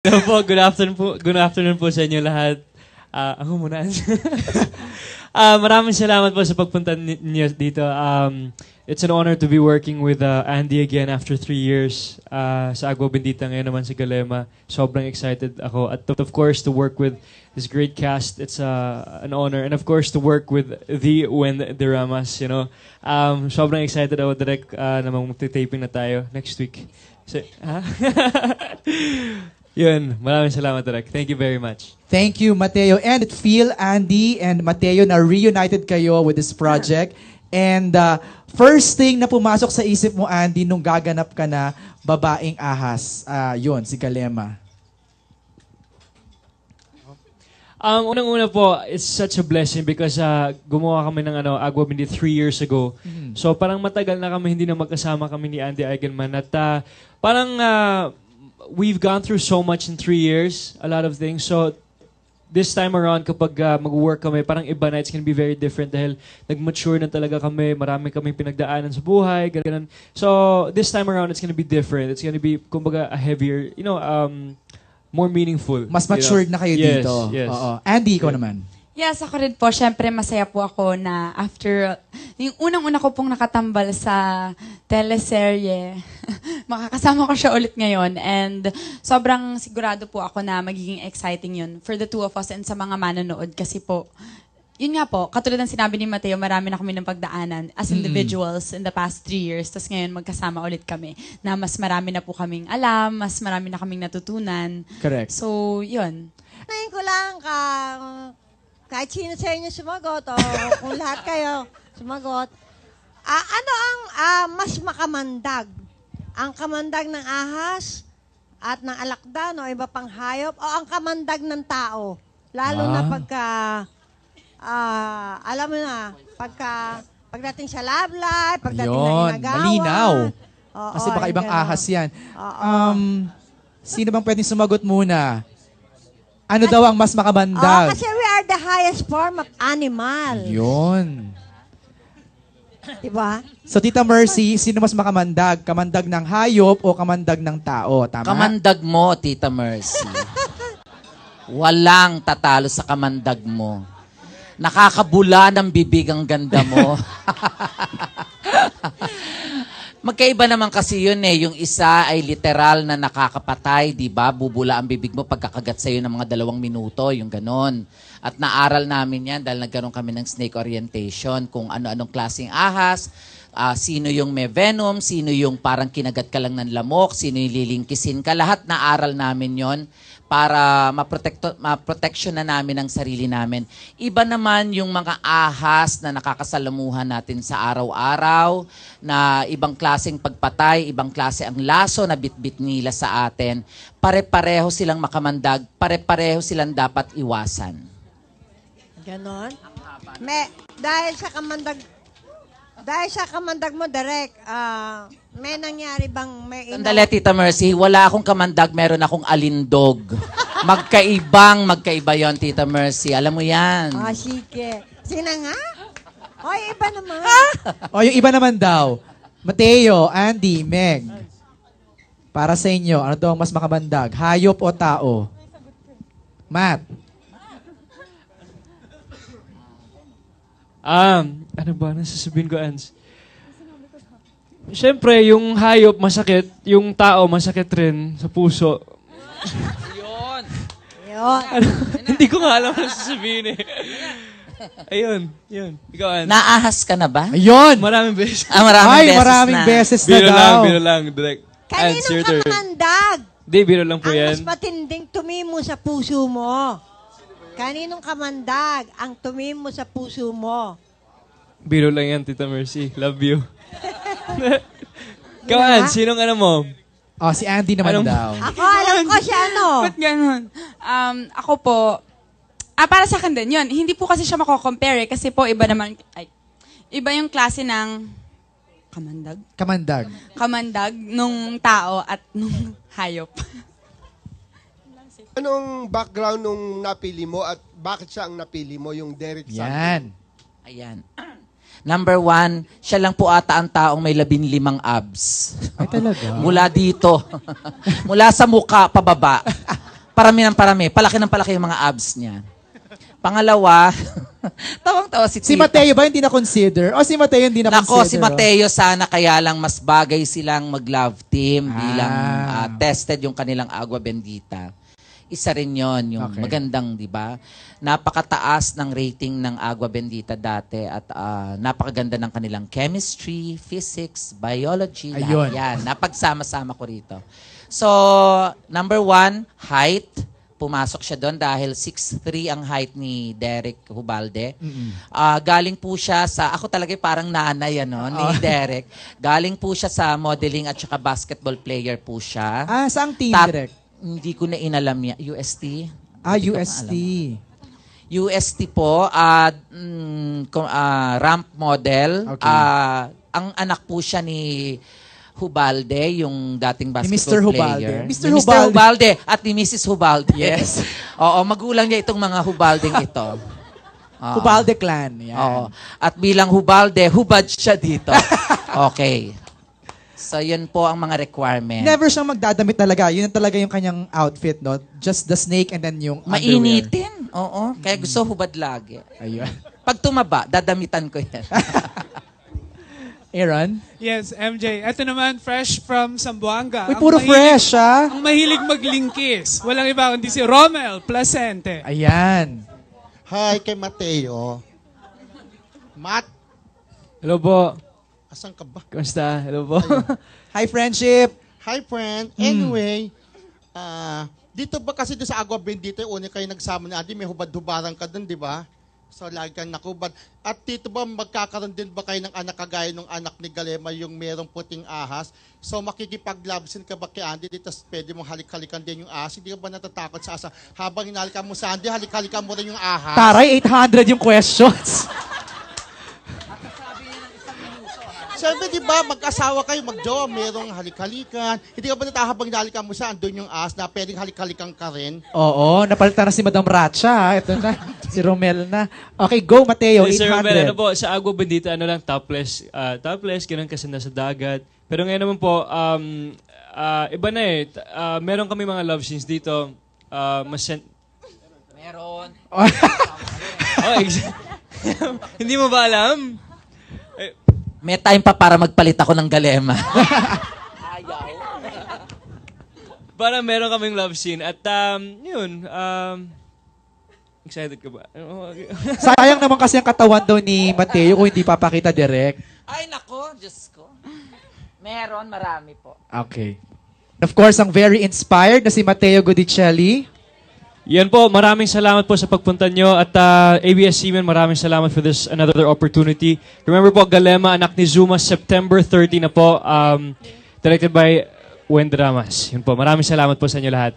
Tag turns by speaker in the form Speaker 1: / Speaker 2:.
Speaker 1: Hello po, good afternoon po sa inyo lahat. Ako muna. Maraming salamat po sa pagpunta niyo dito. It's an honor to be working with Andy again after 3 years sa Agua Bendita, ngayon naman sa Galema. Sobrang excited ako. At of course, to work with this great cast, it's an honor. And of course, to work with the Deramas, you know. Sobrang excited ako direct na mag-taping na tayo next week. So, Yun, maraming salamat, Direk. Thank you very much.
Speaker 2: Thank you, Mateo. And Phil, Andy, and Mateo na reunited kayo with this project. And first thing na pumasok sa isip mo, Andy, nung gaganap ka na babaeng ahas, yun, si Galema.
Speaker 1: Unang-una po, it's such a blessing because gumawa kami ng Agua Bendita 3 years ago. Mm-hmm. So parang matagal na kami hindi na magkasama kami ni Andy Eigenman. At parang we've gone through so much in 3 years, a lot of things. So this time around, kapag mag-work kami, parang iba na, it's gonna be very different dahil nag-mature na talaga kami, marami kaming pinagdaanan sa buhay, ganun. So this time around, it's gonna be different. It's gonna be, kumbaga, a heavier, more meaningful.
Speaker 2: Mas matured na kayo dito.
Speaker 1: Yes.
Speaker 2: Andy, ikaw naman.
Speaker 3: Yes, ako rin po. Siyempre, masaya po ako na after, yung unang-una ko pong nakatambal sa teleserye, makakasama ko siya ulit ngayon. And sobrang sigurado po ako na magiging exciting yun for the two of us and sa mga manonood. Kasi po, yun nga po, katulad ng sinabi ni Mateo, marami na kami ng pagdaanan as individuals in the past 3 years. Tapos ngayon magkasama ulit kami na mas marami na po kaming alam, mas marami na kaming natutunan.
Speaker 2: Correct.
Speaker 3: So, yun.
Speaker 4: Ngayon ko lang kahit sino sa inyo sumagot o kung lahat kayo sumagot, ano ang mas makamandag? Ang kamandag ng ahas at ng alakdan o iba pang hayop o ang kamandag ng tao? Lalo na pagka, alam mo na, pagdating sa love life, pagdating na inagawan.
Speaker 2: Malinaw.
Speaker 4: Oo,
Speaker 2: kasi baka ibang ahas yan. Sino bang pwedeng sumagot muna? Ano daw ang mas makamandag?
Speaker 4: Kasi we are the highest form of animal.
Speaker 2: Yun.
Speaker 4: Diba?
Speaker 2: So, Tita Mercy, sino mas makamandag? Kamandag ng hayop o kamandag ng tao? Tama?
Speaker 5: Kamandag mo, Tita Mercy. Walang tatalo sa kamandag mo. Nakakabula ng bibig ang ganda mo. Magkaiba naman kasi yun eh. Yung isa ay literal na nakakapatay, di ba? Bubula ang bibig mo pagkakagat sa'yo ng mga 2 minuto, yung ganon. At naaral namin yan dahil nagkaroon kami ng snake orientation kung ano-anong klaseng ahas, sino yung may venom, sino yung parang kinagat ka lang ng lamok, sino yung lilingkisin ka. Lahat naaral namin yon para maproteksyon na namin ang sarili namin. Iba naman yung mga ahas na nakakasalamuhan natin sa araw-araw, na ibang klaseng pagpatay, ibang klase ang laso na bitbit nila sa atin. Pare-pareho silang makamandag, pare-pareho silang dapat iwasan.
Speaker 4: Ganon? Dahil sa kamandag mo, Direk, may nangyari bang
Speaker 5: Sandali, Tita Mercy, wala akong kamandag, meron akong alindog. Magkaiba yon, Tita Mercy. Alam mo yan.
Speaker 4: Sige. Sina nga? Oy, iba naman.
Speaker 2: Yung iba naman daw. Mateo, Andy, Meg. Para sa inyo, ano daw ang mas makamandag? Hayop o tao? Matt.
Speaker 1: Ano ba? Ano sasabihin ko, Ans? Siyempre, yung hayop masakit, yung tao masakit rin sa puso.
Speaker 5: Yun.
Speaker 1: Hindi ko nga alam ano sasabihin eh. Ayun, yun. Ikaw, Ans.
Speaker 5: Naahas ka na ba?
Speaker 2: Ayun!
Speaker 1: Maraming beses.
Speaker 2: Maraming beses na daw.
Speaker 1: Biro lang, direct.
Speaker 4: Kaninong kamandag?
Speaker 1: Hindi, biro lang po yan.
Speaker 4: Ang mas matinding tumimo sa puso mo. Kaninong kamandag ang tumimo sa puso mo?
Speaker 1: Biro lang yan, Tita Mercy. Love you. Ikaw, Ans, sinong ano mo?
Speaker 2: Si Andy naman daw.
Speaker 4: Ako, alam ko siya, ano?
Speaker 3: Ba't ganun? Ako po, para sa akin din, yun. Hindi po kasi siya mako-compare kasi po iba naman, iba yung klase ng kamandag nung tao at nung hayop.
Speaker 6: Anong background nung napili mo at bakit siya ang napili mo, yung Derek Santos?
Speaker 2: Yan.
Speaker 5: Ayan. Number 1, siya lang po ata ang taong may 15 abs.
Speaker 2: Ay talaga?
Speaker 5: Mula dito. Mula sa muka pababa. Parami ng parami. Palaki ng palaki yung mga abs niya. Pangalawa, tawang-tawa si
Speaker 2: Si
Speaker 5: Tita.
Speaker 2: Mateo ba hindi na-consider? O si Mateo hindi na-consider?
Speaker 5: Nako, si Mateo sana kaya lang mas bagay silang mag-love team bilang tested yung kanilang agua bendita. Isa rin yon yung
Speaker 2: Okay.
Speaker 5: magandang, di ba? Napakataas ng rating ng agua bendita dati at napakaganda ng kanilang chemistry, physics, biology,
Speaker 2: Ayun.
Speaker 5: lahat yan. Napagsama-sama ko rito. So, number 1, height. Pumasok siya doon dahil 6'3" ang height ni Derek Hubalde. Galing po siya sa, ako talaga parang nanay ni Derek. Galing po siya sa modeling at saka basketball player po siya.
Speaker 2: Saang team, direct?
Speaker 5: Hindi ko na inalam niya. UST? Hindi ko
Speaker 2: UST.
Speaker 5: alam. UST po, ramp model.
Speaker 2: Okay.
Speaker 5: Ang anak po siya ni Hubalde, yung dating
Speaker 2: Ni
Speaker 5: basketball
Speaker 2: Mr. Hubalde.
Speaker 5: player.
Speaker 2: Mr.
Speaker 5: Ni
Speaker 2: Hubalde.
Speaker 5: at ni Mrs. Hubalde.
Speaker 2: Yes.
Speaker 5: Oo, magulang niya itong mga Hubaldeng ito. Oo.
Speaker 2: Hubalde clan. Yan.
Speaker 5: Oo. At bilang Hubalde, hubad siya dito. Okay. So, yun po ang mga requirement.
Speaker 2: Never siyang magdadamit talaga. Yun talaga yung kanyang outfit, no? Just the snake and then yung underwear.
Speaker 5: Mainitin. Oo. Kaya gusto hubad lagi.
Speaker 2: Ayun.
Speaker 5: Pag tumaba, dadamitan ko yan.
Speaker 2: Aaron?
Speaker 7: Yes, MJ. Ito naman, fresh from Zamboanga.
Speaker 2: Uy, puro fresh, ah.
Speaker 7: Ang mahilig maglingkis. Walang iba kundi si Romel Placente.
Speaker 2: Ayan.
Speaker 8: Hi kay Mateo. Matt,
Speaker 1: Hello po.
Speaker 8: asan ka ba?
Speaker 1: Kamusta? Hello po.
Speaker 2: Hi, friendship.
Speaker 8: Hi friend. Anyway, dito ba kasi doon sa Agua Bendita, una kayo nagsama ni Andy, may hubad-hubaran ka doon, di ba? So, lagi kang nakubad. At dito ba, magkakaroon din ba kayo ng anak kagaya ng anak ni Galema, yung merong puting ahas? So, makikipag-lovesin ka ba kay Andy? Dito, pwede mong halik-halikan din yung ahas. Hindi ka ba natatakot sa asa? Habang hinalikan mo sa Andy, halik-halikan mo rin yung ahas.
Speaker 2: Taray, 800 yung questions.
Speaker 8: Siyempre, di ba, mag-asawa kayo, mag-jowa, merong halik-halikan. Hindi ka ba natahabang hinalikan mo sa andun yung ahas na pwedeng halik-halikan ka rin?
Speaker 2: Oo, napalitan na si Madam Ratcha. Ha? Ito na, si Romel na. Okay, go, Mateo,
Speaker 1: Sir Romel,
Speaker 2: 800.
Speaker 1: ano po, sa Agua Bendita, ano lang, topless, ganun kasi nasa dagat. Pero ngayon naman po, iba na eh. Meron kami mga love scenes dito.
Speaker 5: Meron.
Speaker 1: Hindi mo ba alam?
Speaker 5: May time pa para magpalit ako ng Galema.
Speaker 1: Para meron kaming love scene. At yun, excited ka ba?
Speaker 2: Sayang naman kasi ang katawan daw ni Mateo kung hindi papakita direct.
Speaker 5: Ay, nako, Diyos ko. Meron, marami po.
Speaker 2: Okay. Of course, ang very inspired na si Mateo Gudicelli.
Speaker 1: Yan po, maraming salamat po sa pagpunta nyo. At ABS-CBN, maraming salamat for this another opportunity. Remember po, Galema, anak ni Zuma, September 30 na po. Directed by Wendramas. Yun po, maraming salamat po sa inyo lahat.